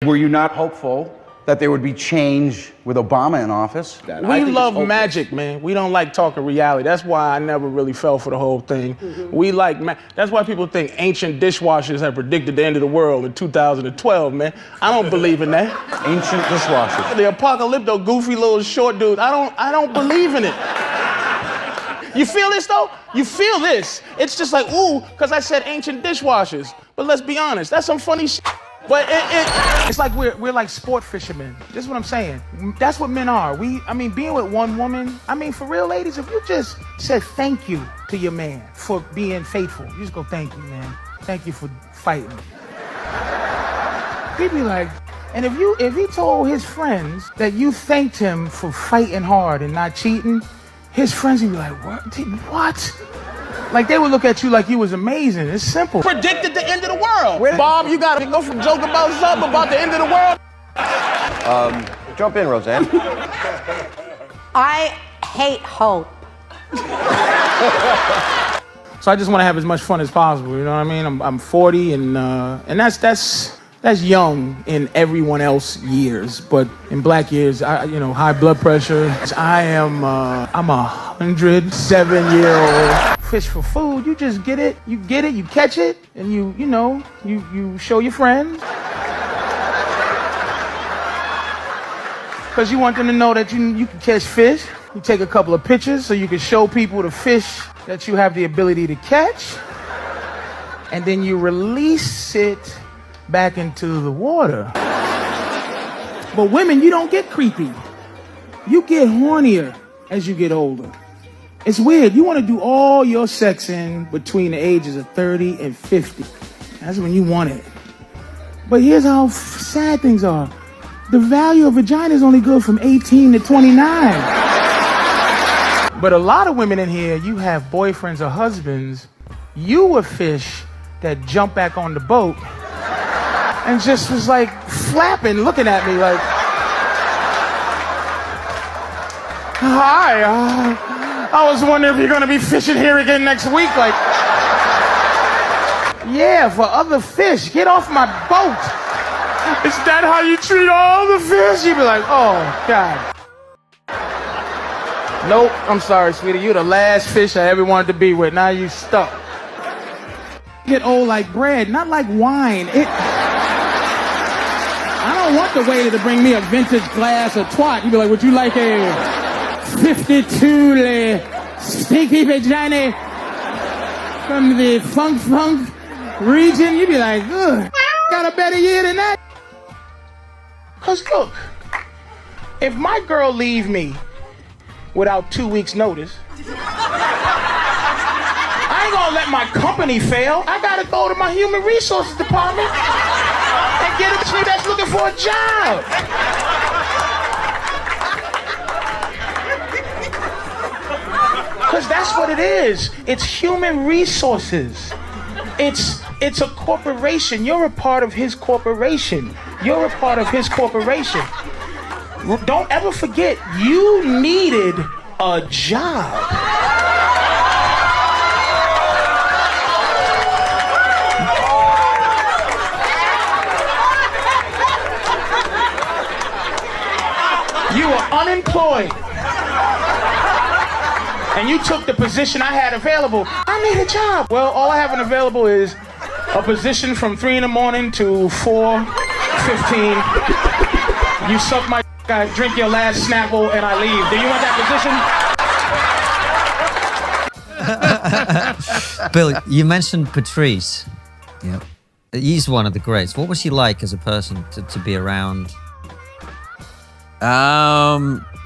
Were you not hopeful that there would be change with Obama in office? We love magic, man. We don't like talking reality. That's why I never really fell for the whole thing. We like that's why people think ancient dishwashers have predicted the end of the world in 2012, man. I don't believe in that. Ancient dishwashers. The apocalypto, goofy little short dude. I don't believe in it. You feel this though? You feel this? It's just like, ooh, because I said ancient dishwashers. But let's be honest, that's some funny shit. But it's like we're like sport fishermen. This is what I'm saying. That's what men are. I mean, being with one woman, I mean, for real, ladies, if you just said thank you to your man for being faithful, you just go, thank you, man. Thank you for fighting. He'd be like, and if he told his friends that you thanked him for fighting hard and not cheating, his friends would be like, what? Like, they would look at you like you was amazing. It's simple. Predicted the end of the world. Bob, you gotta go from joke about something about the end of the world. Jump in, Roseanne. I hate hope. So I just want to have as much fun as possible. You know what I mean? I'm 40, and that's young in everyone else's years, but in black years, high blood pressure. I'm a 107-year-old. Fish for food, you just get it, you catch it, and you show your friends. Because you want them to know that you can catch fish. You take a couple of pictures so you can show people the fish that you have the ability to catch. And then you release it back into the water. But women, you don't get creepy. You get hornier as you get older. It's weird. You want to do all your sexing between the ages of 30 and 50. That's when you want it. But here's how sad things are. The value of vagina is only good from 18 to 29. But a lot of women in here, you have boyfriends or husbands. You a fish that jump back on the boat and just was like flapping, looking at me like, hi, I was wondering if you're gonna be fishing here again next week. Like, yeah, for other fish, get off my boat. Is that how you treat all the fish? You'd be like, oh, God. Nope, I'm sorry, sweetie. You're the last fish I ever wanted to be with. Now you stuck. Get old like bread, not like wine. I don't want the waiter to bring me a vintage glass of twat. You'd be like, would you like a 52 stinky vagina from the funk region? You'd be like, ugh, got a better year than that. Cause look, if my girl leave me without 2 weeks notice, I ain't gonna let my company fail. I gotta go to my human resources department and get a chick that's looking for a job. Because that's what it is. It's human resources. It's a corporation. You're a part of his corporation. You're a part of his corporation. Don't ever forget, you needed a job. You were unemployed. And you took the position I had available. I need a job. Well, all I have available is a position from 3 in the morning to 4:15. You suck my I drink your last Snapple and I leave. Do you want that position? Bill, you mentioned Patrice. Yeah, he's one of the greats. What was he like as a person to be around?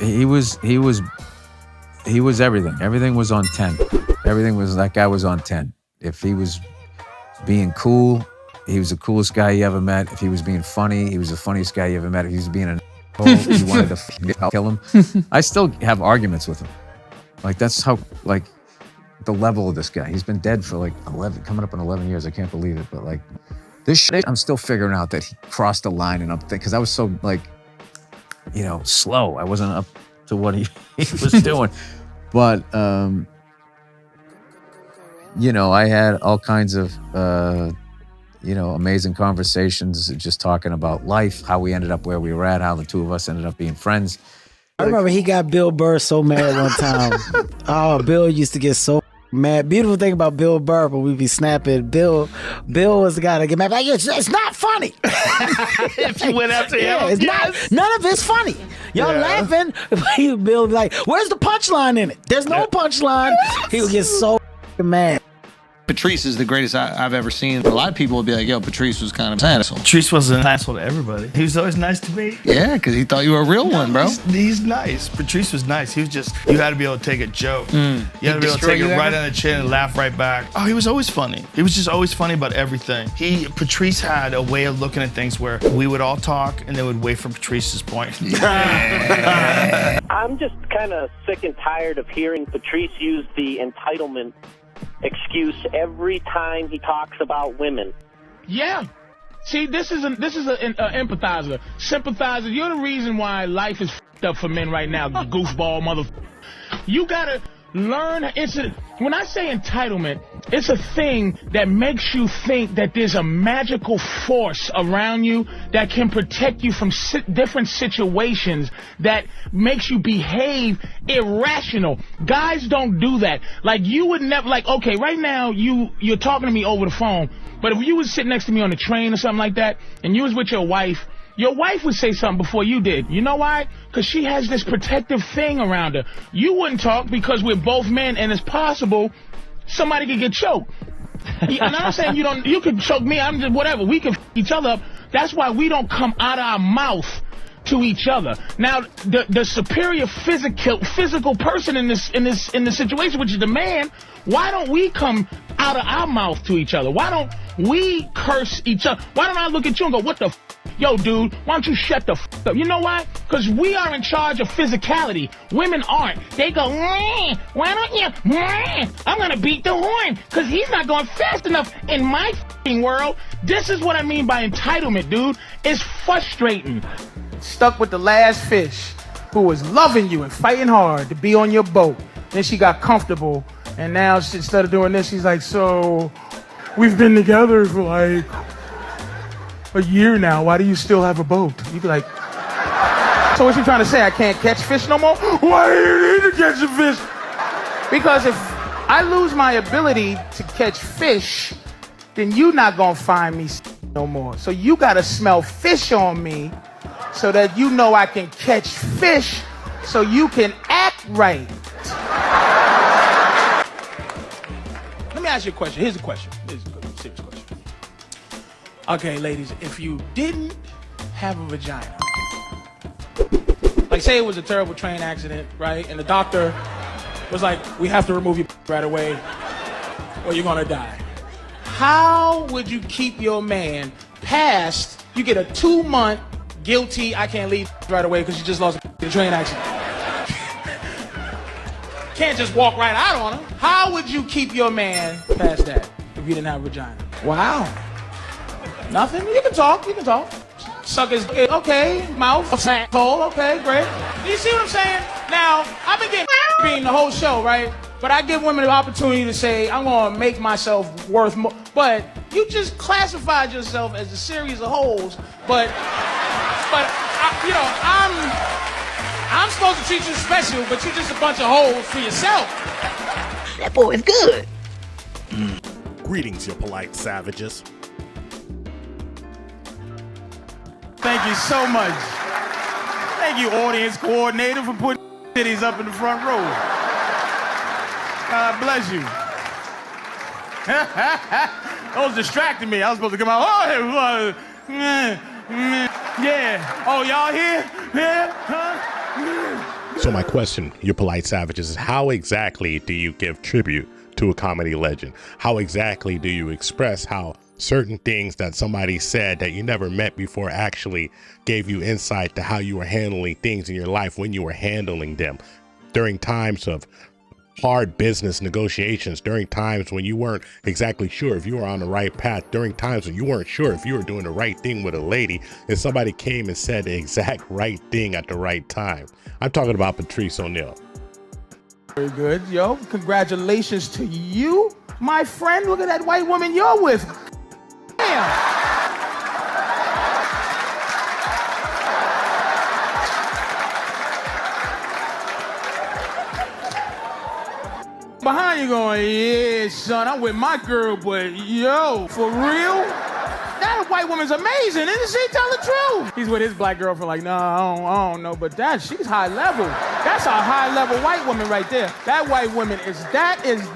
He was everything. Everything was on 10. That guy was on 10. If he was being cool, he was the coolest guy you ever met. If he was being funny, he was the funniest guy you ever met. If he was being you wanted to kill him. I still have arguments with him. Like, that's how, like, the level of this guy. He's been dead for like 11, coming up on 11 years. I can't believe it. But like, this shit, I'm still figuring out that he crossed the line and up there because I was so like, slow. I wasn't up to what he was doing. But, I had all kinds of, you know, amazing conversations, just talking about life, how we ended up where we were at, how the two of us ended up being friends. I remember he got Bill Burr so mad one time. Oh, Bill used to get so mad. Beautiful thing about Bill Burr, when we be snapping, Bill was the guy that get mad. Like, it's not funny. If you went after him, yeah, it's not. None of it's funny. Y'all laughing. Bill be like, "Where's the punchline in it? There's no punchline." He would get so mad. Patrice is the greatest I've ever seen. A lot of people would be like, yo, Patrice was kind of an asshole. Patrice was an asshole to everybody. He was always nice to me. Yeah, because he thought you were a real one, bro. He's nice. Patrice was nice. He was just, you had to be able to take a joke. You had to be able to take it right on the chin and laugh right back. Oh, he was always funny. He was just always funny about everything. Patrice had a way of looking at things where we would all talk and then would wait for Patrice's point. I'm just kind of sick and tired of hearing Patrice use the entitlement excuse every time he talks about women. Yeah. See, this is an empathizer, sympathizer. You're the reason why life is f***ed up for men right now, goofball motherfucker. You gotta learn. When I say entitlement, it's a thing that makes you think that there's a magical force around you that can protect you from different situations, that makes you behave irrational. Guys don't do that. Like, you would never, like, okay, right now you're talking to me over the phone, but if you was sitting next to me on the train or something like that, and you was with your wife would say something before you did. You know why? Because she has this protective thing around her. You wouldn't talk because we're both men, and it's possible somebody could get choked. And I'm not saying you could choke me, I'm just whatever. We can f each other up. That's why we don't come out of our mouth to each other. Now, the superior physical person in this situation, which is the man, why don't we come out of our mouth to each other? Why don't we curse each other? Why don't I look at you and go, what the f? Yo, dude, why don't you shut the f up? You know why? Because we are in charge of physicality. Women aren't. They go, why don't you? I'm going to beat the horn because he's not going fast enough in my f***ing world. This is what I mean by entitlement, dude. It's frustrating. Stuck with the last fish who was loving you and fighting hard to be on your boat. Then she got comfortable, and now instead of doing this, she's like, so we've been together for like a year now. Why do you still have a boat? You'd be like, so what's she trying to say? I can't catch fish no more? Why do you need to catch a fish? Because if I lose my ability to catch fish, then you're not gonna find me no more. So you gotta smell fish on me so that you know I can catch fish so you can act right. Let me ask you a question. Here's a question. Here's a good, serious question. Okay, ladies, if you didn't have a vagina, like say it was a terrible train accident, right? And the doctor was like, we have to remove you right away or you're gonna die. How would you keep your man past, you get a 2-month guilty, I can't leave right away because you just lost a train accident. Can't just walk right out on him. How would you keep your man past that if you didn't have a vagina? Wow. Nothing? You can talk, Suck his, okay, mouth, hole, okay, great. You see what I'm saying? Now, I've been getting the whole show, right? But I give women the opportunity to say, I'm gonna make myself worth more. But you just classified yourself as a series of holes, but I'm supposed to treat you special, but you're just a bunch of holes for yourself. That boy is good. Greetings, you polite savages. Thank you so much. Thank you, audience coordinator, for putting titties up in the front row. God bless you. That was distracting me. I was supposed to come out. Oh, yeah. Oh, y'all here? Yeah? Huh? So my question, you polite savages, is how exactly do you give tribute to a comedy legend? How exactly do you express how certain things that somebody said that you never met before actually gave you insight to how you were handling things in your life when you were handling them during times of hard business negotiations, during times when you weren't exactly sure if you were on the right path, during times when you weren't sure if you were doing the right thing with a lady and somebody came and said the exact right thing at the right time. I'm talking about Patrice O'Neal. Very good, yo. Congratulations to you, my friend. Look at that white woman you're with. damn. Behind you going, yeah, son, I'm with my girl, but yo, for real? That white woman's amazing, isn't she? Tell the truth. He's with his black girlfriend like, no, I don't know, but she's high level. That's a high level white woman right there. That white woman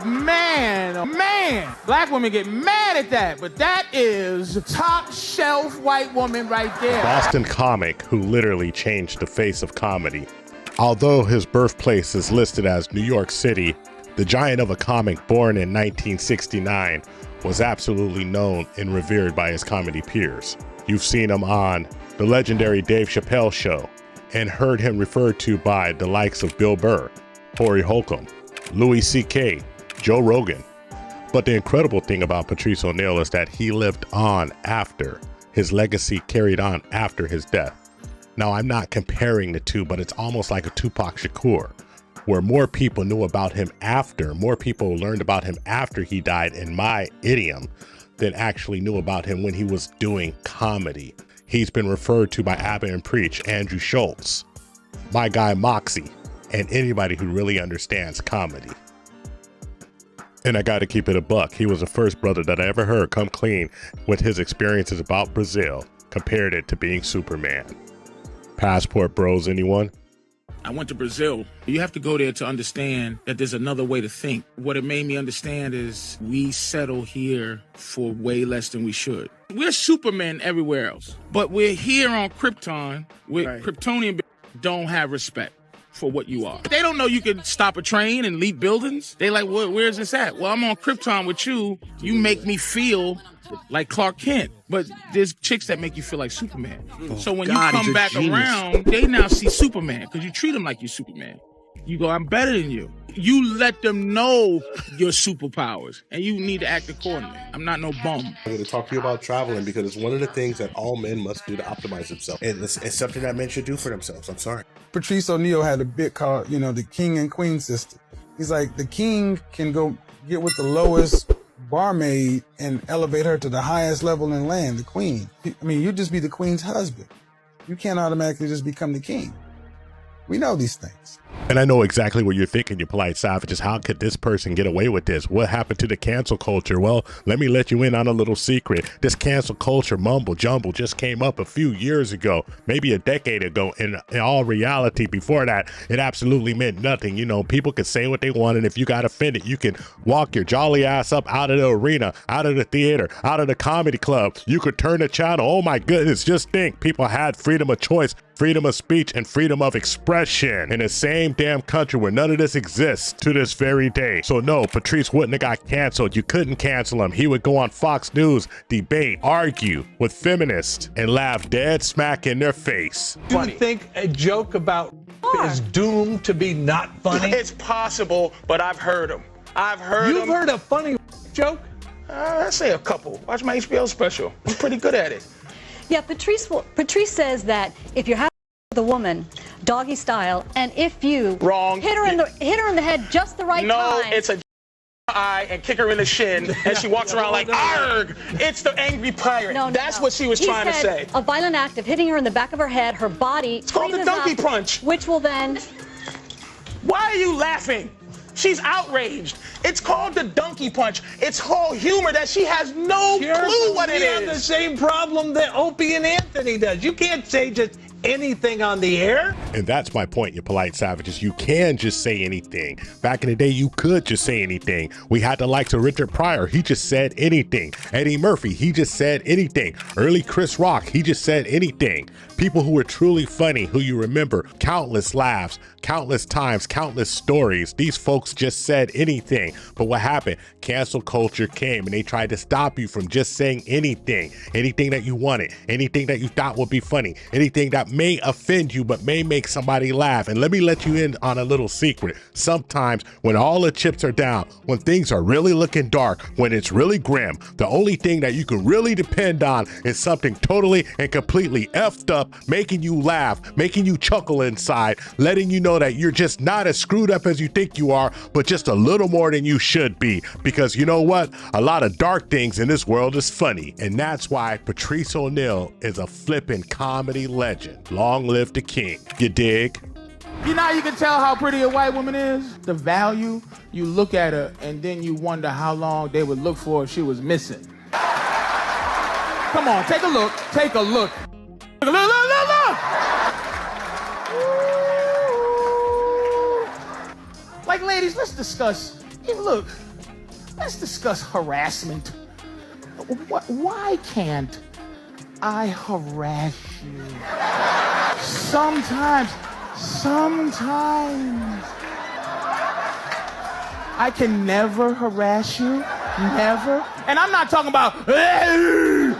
man. Black women get mad at that, but that is top shelf white woman right there. Boston comic who literally changed the face of comedy. Although his birthplace is listed as New York City, the giant of a comic born in 1969 was absolutely known and revered by his comedy peers. You've seen him on the legendary Dave Chappelle Show and heard him referred to by the likes of Bill Burr, Corey Holcomb, Louis C.K., Joe Rogan. But the incredible thing about Patrice O'Neal is that he lived on after. His legacy carried on after his death. Now, I'm not comparing the two, but it's almost like a Tupac Shakur, where more people knew about him after, more people learned about him after he died, in my idiom, than actually knew about him when he was doing comedy. He's been referred to by Abba and Preach, Andrew Schultz, my guy Moxie, and anybody who really understands comedy. And I gotta keep it a buck, he was the first brother that I ever heard come clean with his experiences about Brazil, compared it to being Superman. Passport bros, anyone? I went to Brazil. You have to go there to understand that there's another way to think. What it made me understand is we settle here for way less than we should. We're Supermen everywhere else, but we're here on Krypton where Kryptonian don't have respect for what you are. They don't know you can stop a train and leap buildings. They like, where's this at? Well, I'm on Krypton with you. You make me feel like Clark Kent, but there's chicks that make you feel like Superman. So when you come back around, they now see Superman because you treat them like you're Superman. You go, I'm better than you. You let them know your superpowers, and you need to act accordingly. I'm not no bum. I'm going to talk to you about traveling because it's one of the things that all men must do to optimize themselves. And it's something that men should do for themselves. I'm sorry. Patrice O'Neal had a bit called, the king and queen system. He's like, the king can go get with the lowest barmaid and elevate her to the highest level in land, the queen. I mean, you just be the queen's husband. You can't automatically just become the king. We know these things. And I know exactly what you're thinking, you polite savages. How could this person get away with this? What happened to the cancel culture? Well, let me let you in on a little secret. This cancel culture mumble jumble just came up a few years ago, maybe a decade ago. And in all reality, before that, it absolutely meant nothing. People could say what they want, and if you got offended, you can walk your jolly ass up out of the arena, out of the theater, out of the comedy club. You could turn the channel. Oh my goodness, just think. People had freedom of choice, freedom of speech, and freedom of expression in the same damn country where none of this exists to this very day. So no, Patrice wouldn't have got canceled. You couldn't cancel him. He would go on Fox News, debate, argue with feminists, and laugh dead smack in their face. Do you think a joke about is doomed to be not funny? It's possible, but I've heard them. You've heard a funny joke? I say a couple. Watch my HBO special. I'm pretty good at it. Yeah, Patrice says that if you're having with a woman, doggy style, and if you hit her in the head just the right time. No, it's a eye and kick her in the shin, and she walks around like, arg! It's the angry pirate. That's what she was trying to say. A violent act of hitting her in the back of her head, her body. It's called the donkey punch. Which will then. Why are you laughing? She's outraged. It's called the donkey punch. It's whole humor that she has no clue what it is. You have the same problem that Opie and Anthony does. You can't say just anything on the air. And that's my point, you polite savages. You can just say anything. Back in the day, you could just say anything. We had the likes of Richard Pryor. He just said anything. Eddie Murphy, he just said anything. Early Chris Rock, he just said anything. People who were truly funny, who you remember, countless laughs, countless times, countless stories. These folks just said anything. But what happened? Cancel culture came and they tried to stop you from just saying anything. Anything that you wanted, anything that you thought would be funny, anything that may offend you, but may make somebody laugh. And let me let you in on a little secret. Sometimes when all the chips are down, when things are really looking dark, when it's really grim, the only thing that you can really depend on is something totally and completely effed up, making you laugh, making you chuckle inside, letting you know that you're just not as screwed up as you think you are, but just a little more than you should be. Because you know what? A lot of dark things in this world is funny. And that's why Patrice O'Neal is a flippin' comedy legend. Long live the king. You dig? You know how you can tell how pretty a white woman is? The value, you look at her and then you wonder how long they would look for if she was missing. Come on, take a look. Take a look. Look, look, look, look, look! Like, ladies, let's discuss, look, let's discuss harassment. Why can't I harass you? Sometimes I can never harass you, never. And I'm not talking about, ooga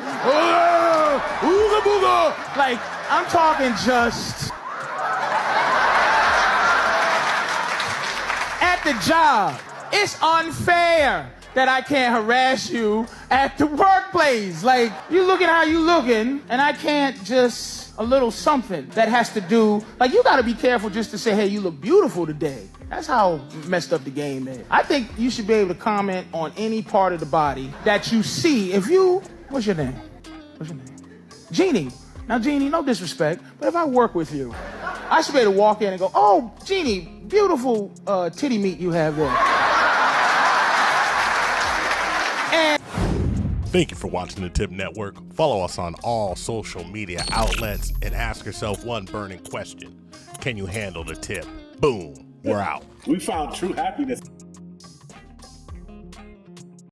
booga. Like, I'm talking just at the job. It's unfair that I can't harass you at the workplace. Like, you looking how you looking, and I can't just a little something that has to do, like, you gotta be careful just to say, hey, you look beautiful today. That's how messed up the game is. I think you should be able to comment on any part of the body that you see. If you, what's your name? What's your name? Jeannie. Now, Jeannie, no disrespect, but if I work with you, I should be able to walk in and go, oh, Jeannie, beautiful titty meat you have there. Thank you for watching the Tip Network. Follow us on all social media outlets and ask yourself one burning question. Can you handle the tip? Boom. We're out. We found true happiness.